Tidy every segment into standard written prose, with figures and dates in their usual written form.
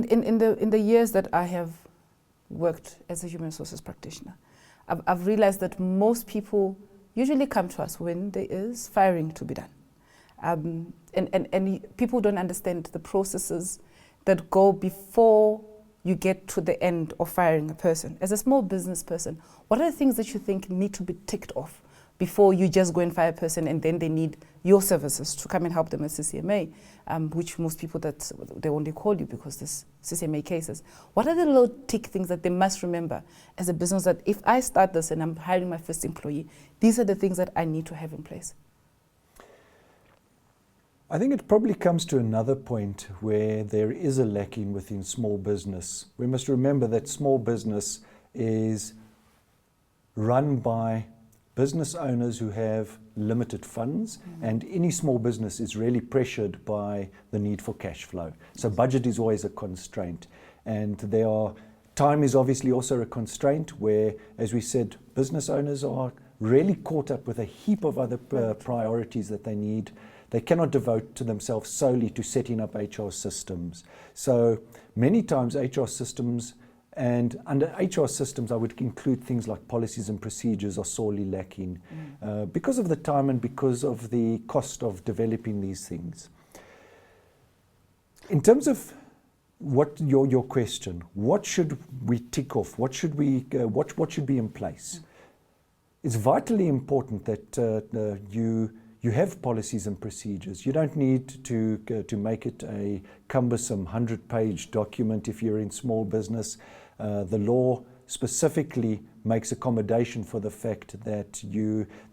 In the years that I have worked as a human resources practitioner, I've realized that most people usually come to us when there is firing to be done. And people don't understand the processes that go before you get to the end of firing a person. As a small business person, what are the things that you think need to be ticked off before you just go and fire a person and then they need your services to come and help them with CCMA, which most people that they only call you because there's CCMA cases. What are the little tick things that they must remember as a business that if I start this and I'm hiring my first employee, these are the things that I need to have in place? I think it probably comes to another point where there is a lacking within small business. We must remember that small business is run by business owners who have limited funds, and any small business is really pressured by the need for cash flow. So budget is always a constraint, and time is obviously also a constraint where, as we said, business owners are really caught up with a heap of other priorities that they need. They cannot devote to themselves solely to setting up HR systems. So many times HR systems, and under HR systems I would include things like policies and procedures, are sorely lacking because of the time and because of the cost of developing these things. In terms of what your question, what should we tick off? What should be in place? It's vitally important that you have policies and procedures. You don't need to make it a cumbersome 100-page document if you're in small business. The law specifically makes accommodation for the fact that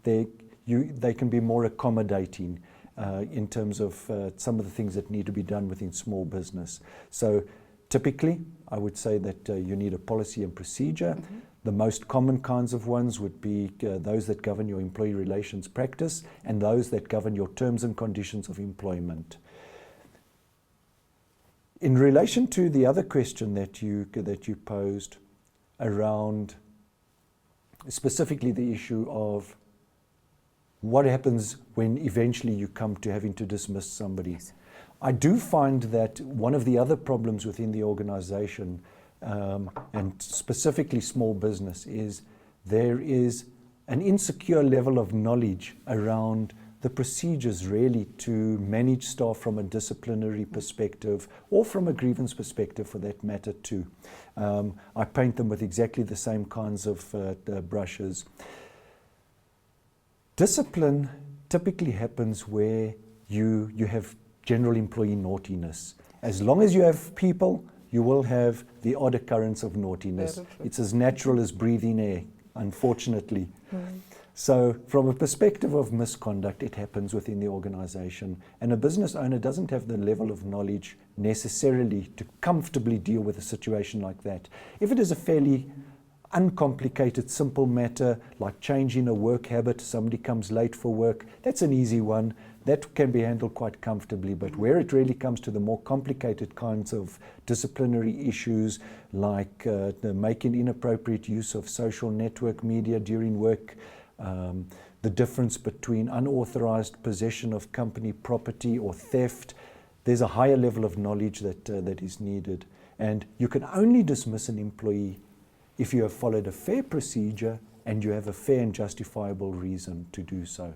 they can be more accommodating in terms of some of the things that need to be done within small business. So typically, I would say that you need a policy and procedure. The most common kinds of ones would be those that govern your employee relations practice and those that govern your terms and conditions of employment. In relation to the other question that you posed around specifically the issue of what happens when eventually you come to having to dismiss somebody. Yes. I do find that one of the other problems within the organization, and specifically small business, is there is an insecure level of knowledge around the procedures really to manage staff from a disciplinary perspective or from a grievance perspective for that matter too. I paint them with exactly the same kinds of brushes. Discipline typically happens where you have general employee naughtiness. As long as you have people, you will have the odd occurrence of naughtiness. It's as natural as breathing air, unfortunately. So from a perspective of misconduct, it happens within the organization, and a business owner doesn't have the level of knowledge necessarily to comfortably deal with a situation like that. If it is a fairly uncomplicated, simple matter, like changing a work habit, somebody comes late for work, that's an easy one. That can be handled quite comfortably, but where it really comes to the more complicated kinds of disciplinary issues, like making inappropriate use of social network media during work, the difference between unauthorized possession of company property or theft, there's a higher level of knowledge that is needed. And you can only dismiss an employee if you have followed a fair procedure and you have a fair and justifiable reason to do so.